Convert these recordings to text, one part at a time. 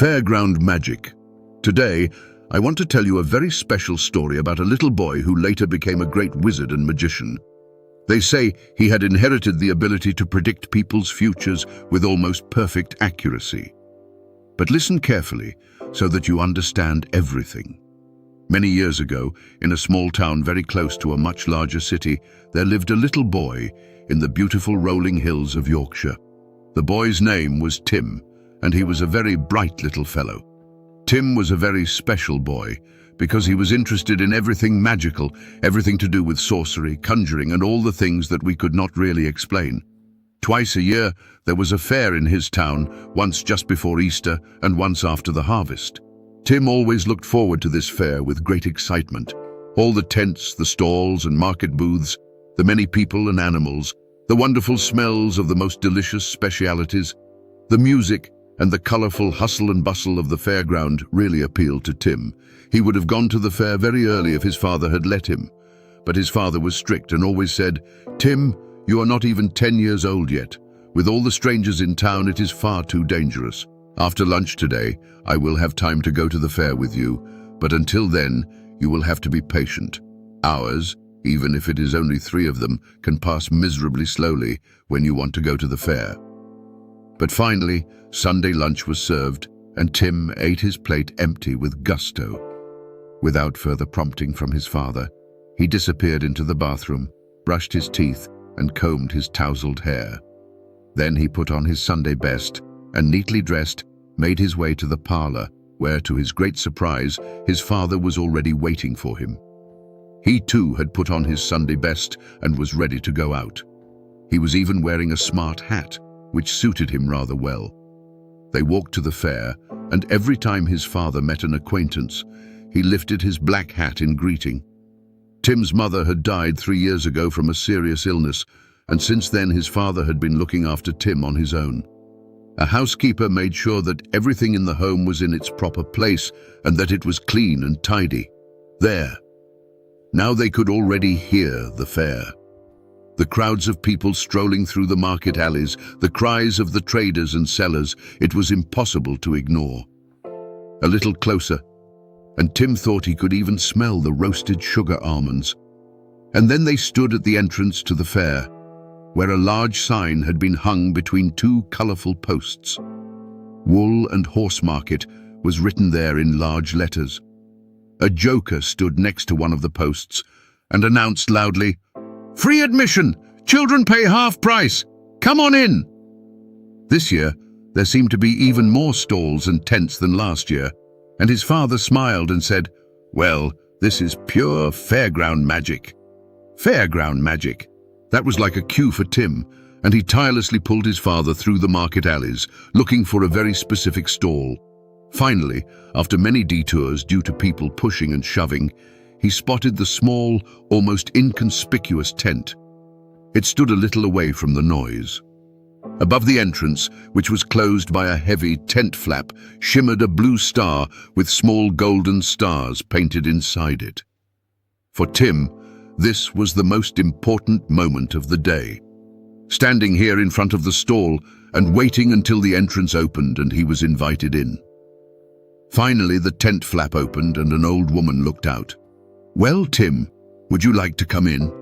Fairground magic. Today, I want to tell you a very special story about a little boy who later became a great wizard and magician. They say he had inherited the ability to predict people's futures with almost perfect accuracy. But listen carefully so that you understand everything. Many years ago, in a small town very close to a much larger city, there lived a little boy in the beautiful rolling hills of Yorkshire. The boy's name was Tim, and he was a very bright little fellow. Tim was a very special boy because he was interested in everything magical, everything to do with sorcery, conjuring, and all the things that we could not really explain. Twice a year, there was a fair in his town, once just before Easter and once after the harvest. Tim always looked forward to this fair with great excitement. All the tents, the stalls and market booths, the many people and animals, the wonderful smells of the most delicious specialities, the music, and the colorful hustle and bustle of the fairground really appealed to Tim. He would have gone to the fair very early if his father had let him. But his father was strict and always said, "Tim, you are not even 10 years old yet. With all the strangers in town, it is far too dangerous. After lunch today, I will have time to go to the fair with you, but until then, you will have to be patient. Hours, even if it is only 3 of them, can pass miserably slowly when you want to go to the fair." But finally, Sunday lunch was served, and Tim ate his plate empty with gusto. Without further prompting from his father, he disappeared into the bathroom, brushed his teeth, and combed his tousled hair. Then he put on his Sunday best and, neatly dressed, made his way to the parlor, where, to his great surprise, his father was already waiting for him. He too had put on his Sunday best and was ready to go out. He was even wearing a smart hat, which suited him rather well. They walked to the fair, and every time his father met an acquaintance, he lifted his black hat in greeting. Tim's mother had died 3 years ago from a serious illness, and since then his father had been looking after Tim on his own. A housekeeper made sure that everything in the home was in its proper place and that it was clean and tidy. There. Now they could already hear the fair. The crowds of people strolling through the market alleys, the cries of the traders and sellers, it was impossible to ignore. A little closer, and Tim thought he could even smell the roasted sugar almonds. And then they stood at the entrance to the fair, where a large sign had been hung between 2 colorful posts. Wool and Horse Market was written there in large letters. A joker stood next to one of the posts and announced loudly, "Free admission! Children pay half price! Come on in!" This year, there seemed to be even more stalls and tents than last year, and his father smiled and said, "Well, this is pure fairground magic." Fairground magic. That was like a cue for Tim, and he tirelessly pulled his father through the market alleys, looking for a very specific stall. Finally, after many detours due to people pushing and shoving, he spotted the small, almost inconspicuous tent. It stood a little away from the noise. Above the entrance, which was closed by a heavy tent flap, shimmered a blue star with small golden stars painted inside it. For Tim, this was the most important moment of the day. Standing here in front of the stall and waiting until the entrance opened and he was invited in. Finally, the tent flap opened and an old woman looked out. "Well, Tim, would you like to come in?"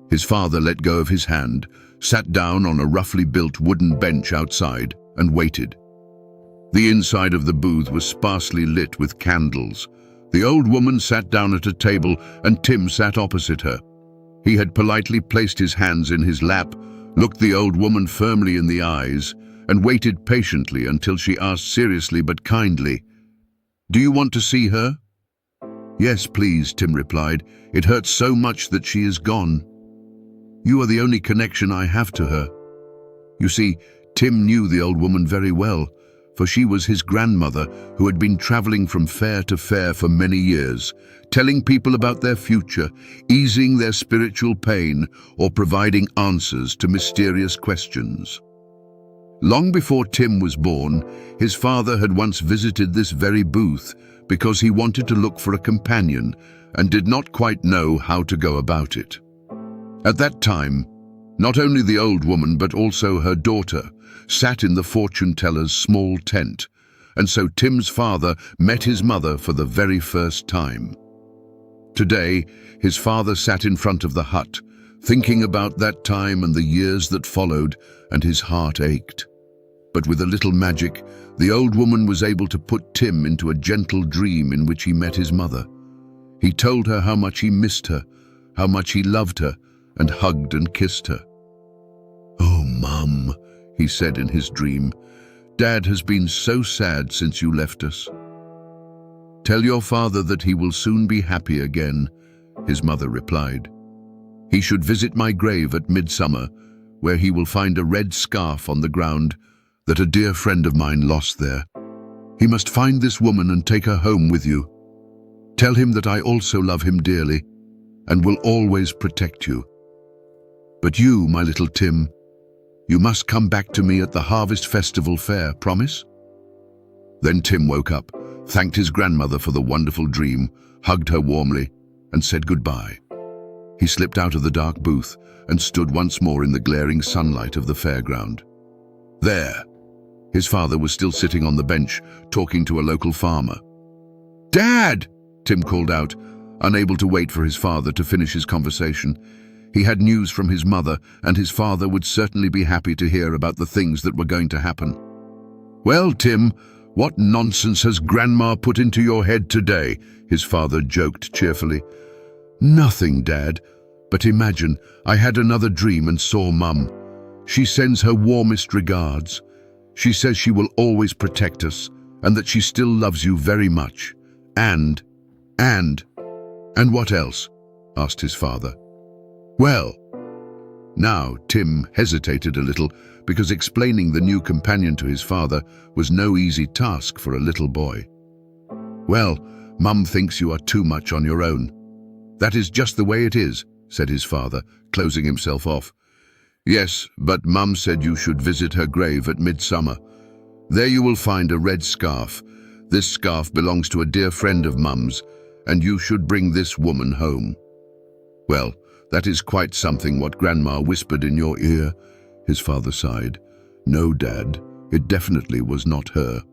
His father let go of his hand, sat down on a roughly built wooden bench outside, and waited. The inside of the booth was sparsely lit with candles. The old woman sat down at a table, and Tim sat opposite her. He had politely placed his hands in his lap, looked the old woman firmly in the eyes, and waited patiently until she asked seriously but kindly, "Do you want to see her?" "Yes, please," Tim replied. "It hurts so much that she is gone. You are the only connection I have to her." You see, Tim knew the old woman very well, for she was his grandmother who had been traveling from fair to fair for many years, telling people about their future, easing their spiritual pain, or providing answers to mysterious questions. Long before Tim was born, his father had once visited this very booth because he wanted to look for a companion and did not quite know how to go about it. At that time, not only the old woman but also her daughter sat in the fortune teller's small tent, and so Tim's father met his mother for the very first time. Today, his father sat in front of the hut, thinking about that time and the years that followed, and his heart ached. But with a little magic, the old woman was able to put Tim into a gentle dream in which he met his mother. He told her how much he missed her, how much he loved her, and hugged and kissed her. "Oh, Mum," he said in his dream, "Dad has been so sad since you left us." "Tell your father that he will soon be happy again," his mother replied. "He should visit my grave at midsummer, where he will find a red scarf on the ground that a dear friend of mine lost there. He must find this woman and take her home with you. Tell him that I also love him dearly and will always protect you. But you, my little Tim, you must come back to me at the Harvest Festival fair, promise?" Then Tim woke up, thanked his grandmother for the wonderful dream, hugged her warmly, and said goodbye. He slipped out of the dark booth and stood once more in the glaring sunlight of the fairground. There, his father was still sitting on the bench, talking to a local farmer. "Dad!" Tim called out, unable to wait for his father to finish his conversation. He had news from his mother, and his father would certainly be happy to hear about the things that were going to happen. "Well, Tim, what nonsense has Grandma put into your head today?" his father joked cheerfully. "Nothing, Dad, but imagine, I had another dream and saw Mum. She sends her warmest regards. She says she will always protect us and that she still loves you very much. And what else?" asked his father. "Well," now Tim hesitated a little because explaining the new companion to his father was no easy task for a little boy. "Well, Mum thinks you are too much on your own. That is just the way it is," said his father, closing himself off. "Yes, but Mum said you should visit her grave at midsummer. There you will find a red scarf. This scarf belongs to a dear friend of Mum's, and you should bring this woman home." "Well, that is quite something what Grandma whispered in your ear," his father sighed. "No, Dad, it definitely was not her.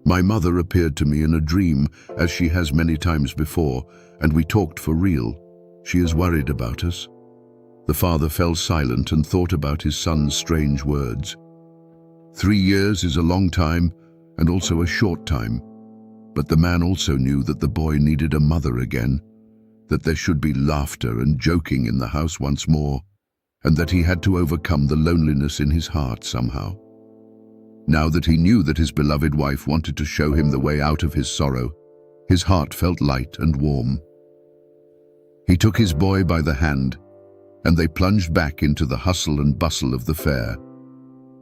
My mother appeared to me in a dream, as she has many times before, and we talked for real. She is worried about us." The father fell silent and thought about his son's strange words. 3 years is a long time and also a short time, but the man also knew that the boy needed a mother again, that there should be laughter and joking in the house once more, and that he had to overcome the loneliness in his heart somehow. Now that he knew that his beloved wife wanted to show him the way out of his sorrow, his heart felt light and warm. He took his boy by the hand, and they plunged back into the hustle and bustle of the fair.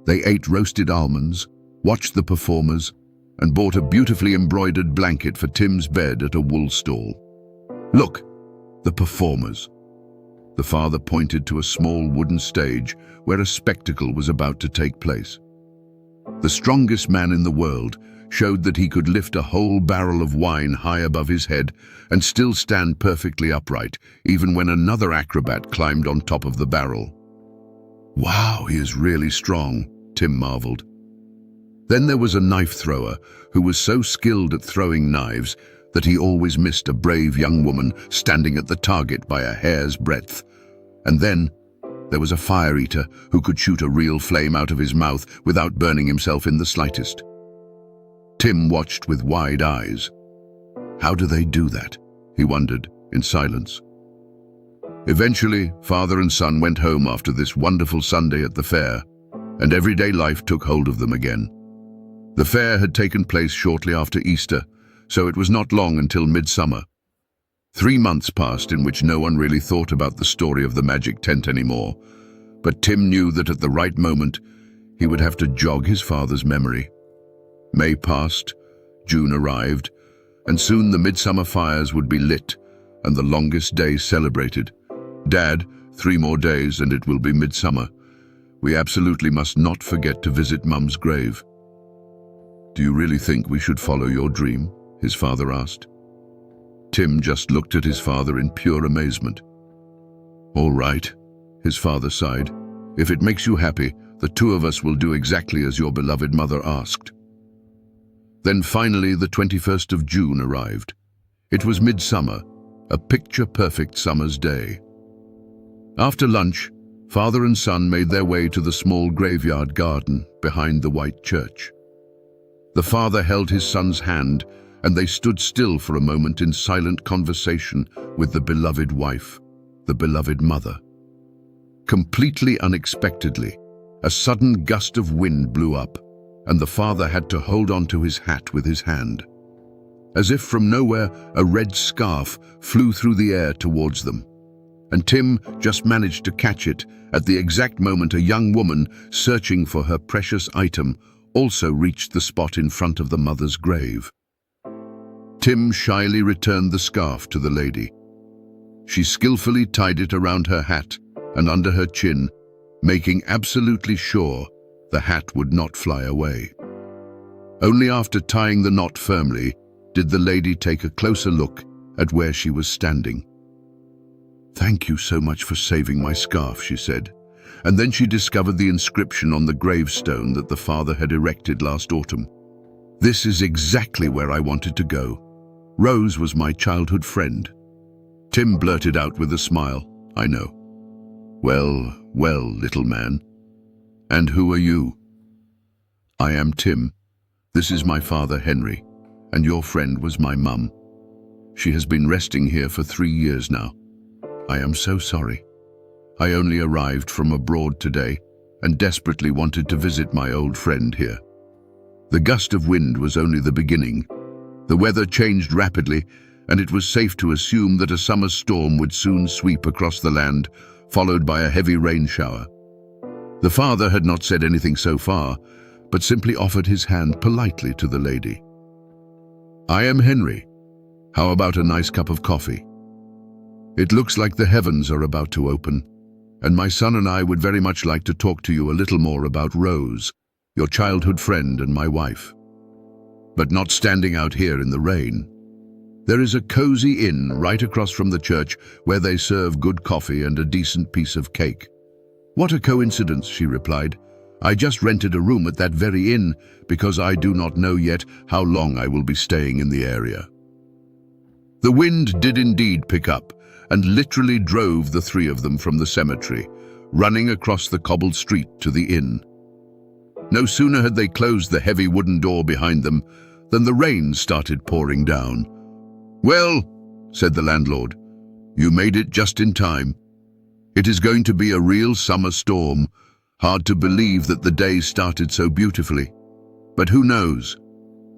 They ate roasted almonds, watched the performers, and bought a beautifully embroidered blanket for Tim's bed at a wool stall. "Look, the performers." The father pointed to a small wooden stage where a spectacle was about to take place. The strongest man in the world showed that he could lift a whole barrel of wine high above his head and still stand perfectly upright, even when another acrobat climbed on top of the barrel. "Wow, he is really strong," Tim marveled. Then there was a knife thrower who was so skilled at throwing knives that he always missed a brave young woman standing at the target by a hair's breadth. And then there was a fire eater who could shoot a real flame out of his mouth without burning himself in the slightest. Tim watched with wide eyes. How do they do that? He wondered, in silence. Eventually, father and son went home after this wonderful Sunday at the fair, and everyday life took hold of them again. The fair had taken place shortly after Easter, so it was not long until midsummer. 3 months passed in which no one really thought about the story of the magic tent anymore, but Tim knew that at the right moment, he would have to jog his father's memory. May passed, June arrived, and soon the midsummer fires would be lit and the longest day celebrated. "Dad, 3 more days and it will be midsummer. We absolutely must not forget to visit Mum's grave." "Do you really think we should follow your dream?" his father asked. Tim just looked at his father in pure amazement. "All right," his father sighed. "If it makes you happy, the 2 of us will do exactly as your beloved mother asked." Then finally the 21st of June arrived. It was midsummer, a picture-perfect summer's day. After lunch, father and son made their way to the small graveyard garden behind the white church. The father held his son's hand, and they stood still for a moment in silent conversation with the beloved wife, the beloved mother. Completely unexpectedly, a sudden gust of wind blew up, and the father had to hold on to his hat with his hand. As if from nowhere, a red scarf flew through the air towards them, and Tim just managed to catch it at the exact moment a young woman, searching for her precious item, also reached the spot in front of the mother's grave. Tim shyly returned the scarf to the lady. She skillfully tied it around her hat and under her chin, making absolutely sure the hat would not fly away. Only after tying the knot firmly did the lady take a closer look at where she was standing. "Thank you so much for saving my scarf," she said, and then she discovered the inscription on the gravestone that the father had erected last autumn. "This is exactly where I wanted to go. Rose was my childhood friend." Tim blurted out with a smile, "I know." Well, little man. And who are you?" "I am Tim. This is my father, Henry, and your friend was my mum. She has been resting here for 3 years now. I am so sorry. I only arrived from abroad today and desperately wanted to visit my old friend here." The gust of wind was only the beginning. The weather changed rapidly, and it was safe to assume that a summer storm would soon sweep across the land, followed by a heavy rain shower. The father had not said anything so far, but simply offered his hand politely to the lady. "I am Henry. How about a nice cup of coffee? It looks like the heavens are about to open, and my son and I would very much like to talk to you a little more about Rose, your childhood friend and my wife. But not standing out here in the rain. There is a cozy inn right across from the church where they serve good coffee and a decent piece of cake." "What a coincidence," she replied. "I just rented a room at that very inn because I do not know yet how long I will be staying in the area." The wind did indeed pick up and literally drove the three of them from the cemetery, running across the cobbled street to the inn. No sooner had they closed the heavy wooden door behind them than the rain started pouring down. "Well," said the landlord, "you made it just in time. It is going to be a real summer storm. Hard to believe that the day started so beautifully. But who knows?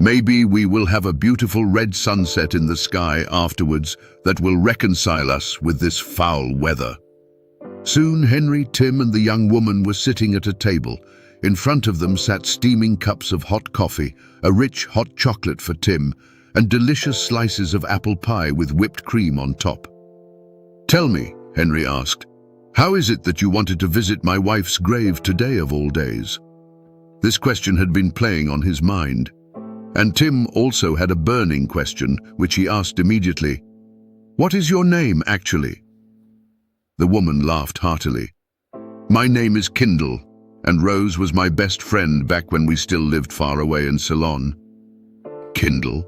Maybe we will have a beautiful red sunset in the sky afterwards that will reconcile us with this foul weather." Soon Henry, Tim, and the young woman were sitting at a table. In front of them sat steaming cups of hot coffee, a rich hot chocolate for Tim, and delicious slices of apple pie with whipped cream on top. "Tell me," Henry asked, "how is it that you wanted to visit my wife's grave today of all days?" This question had been playing on his mind, and Tim also had a burning question, which he asked immediately. "What is your name, actually?" The woman laughed heartily. "My name is Kindle, and Rose was my best friend back when we still lived far away in Ceylon." "Kindle?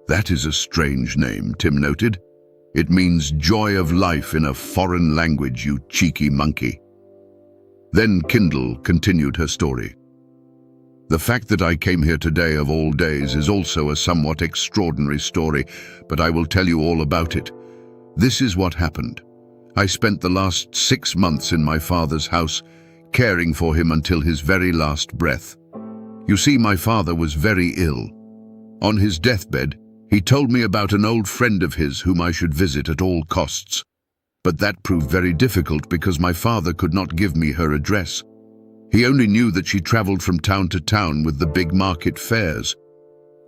That is a strange name," Tim noted. "It means joy of life in a foreign language, you cheeky monkey." Then Kindle continued her story. "The fact that I came here today of all days is also a somewhat extraordinary story, but I will tell you all about it. This is what happened. I spent the last 6 months in my father's house, caring for him until his very last breath. You see, my father was very ill. On his deathbed, he told me about an old friend of his whom I should visit at all costs. But that proved very difficult because my father could not give me her address. He only knew that she traveled from town to town with the big market fairs.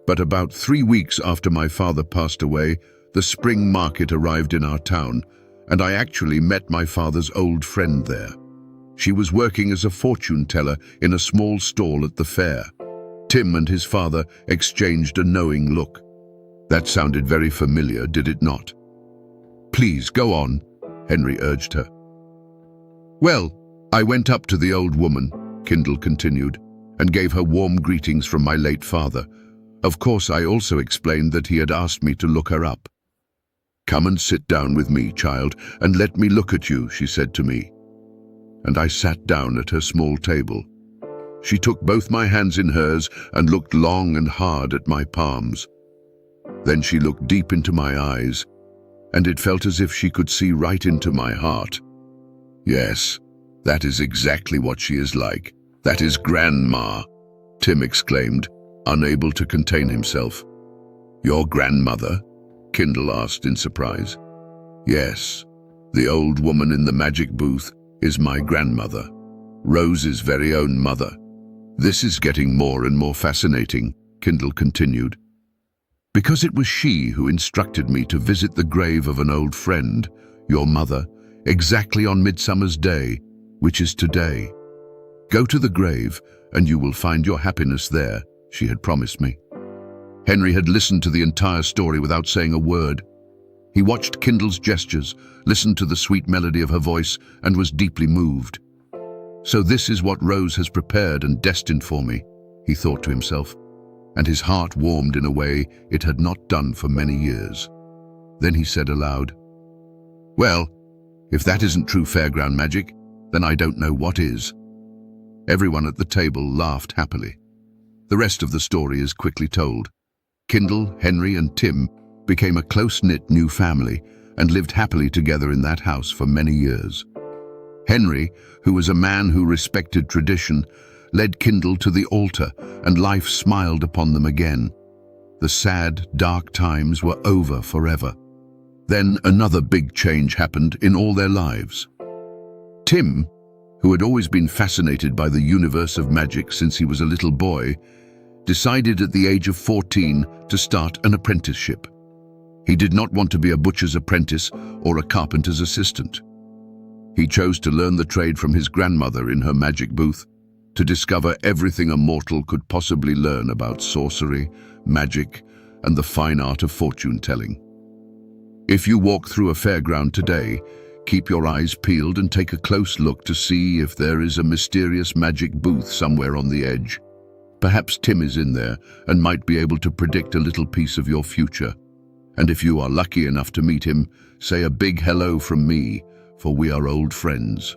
But about 3 weeks after my father passed away, the spring market arrived in our town, and I actually met my father's old friend there. She was working as a fortune teller in a small stall at the fair. Tim and his father exchanged a knowing look. That sounded very familiar, did it not? "Please, go on," Henry urged her. "Well, I went up to the old woman," Kindle continued, "and gave her warm greetings from my late father, Of course, I also explained that he had asked me to look her up. "Come and sit down with me, child, and let me look at you," she said to me. And I sat down at her small table. She took both my hands in hers and looked long and hard at my palms. Then she looked deep into my eyes, and it felt as if she could see right into my heart. "Yes, that is exactly what she is like. That is Grandma," Tim exclaimed, unable to contain himself. "Your grandmother?" Kindle asked in surprise. "Yes, the old woman in the magic booth is my grandmother, Rose's very own mother. This is getting more and more fascinating," Kindle continued, "because it was she who instructed me to visit the grave of an old friend, your mother, exactly on Midsummer's Day, which is today. Go to the grave and you will find your happiness there," she had promised me. Henry had listened to the entire story without saying a word. He watched Kindle's gestures, listened to the sweet melody of her voice, and was deeply moved. "So this is what Rose has prepared and destined for me," he thought to himself, and his heart warmed in a way it had not done for many years. Then he said aloud, "Well, if that isn't true Fairground magic, then I don't know what is." Everyone at the table laughed happily. The rest of the story is quickly told. Kindle, Henry, and Tim became a close-knit new family and lived happily together in that house for many years. Henry, who was a man who respected tradition, led Kindle to the altar, and life smiled upon them again. The sad, dark times were over forever. Then another big change happened in all their lives. Tim, who had always been fascinated by the universe of magic since he was a little boy, decided at the age of 14 to start an apprenticeship. He did not want to be a butcher's apprentice or a carpenter's assistant. He chose to learn the trade from his grandmother in her magic booth, to discover everything a mortal could possibly learn about sorcery, magic, and the fine art of fortune-telling. If you walk through a fairground today, keep your eyes peeled and take a close look to see if there is a mysterious magic booth somewhere on the edge. Perhaps Tim is in there and might be able to predict a little piece of your future. And if you are lucky enough to meet him, say a big hello from me, for we are old friends.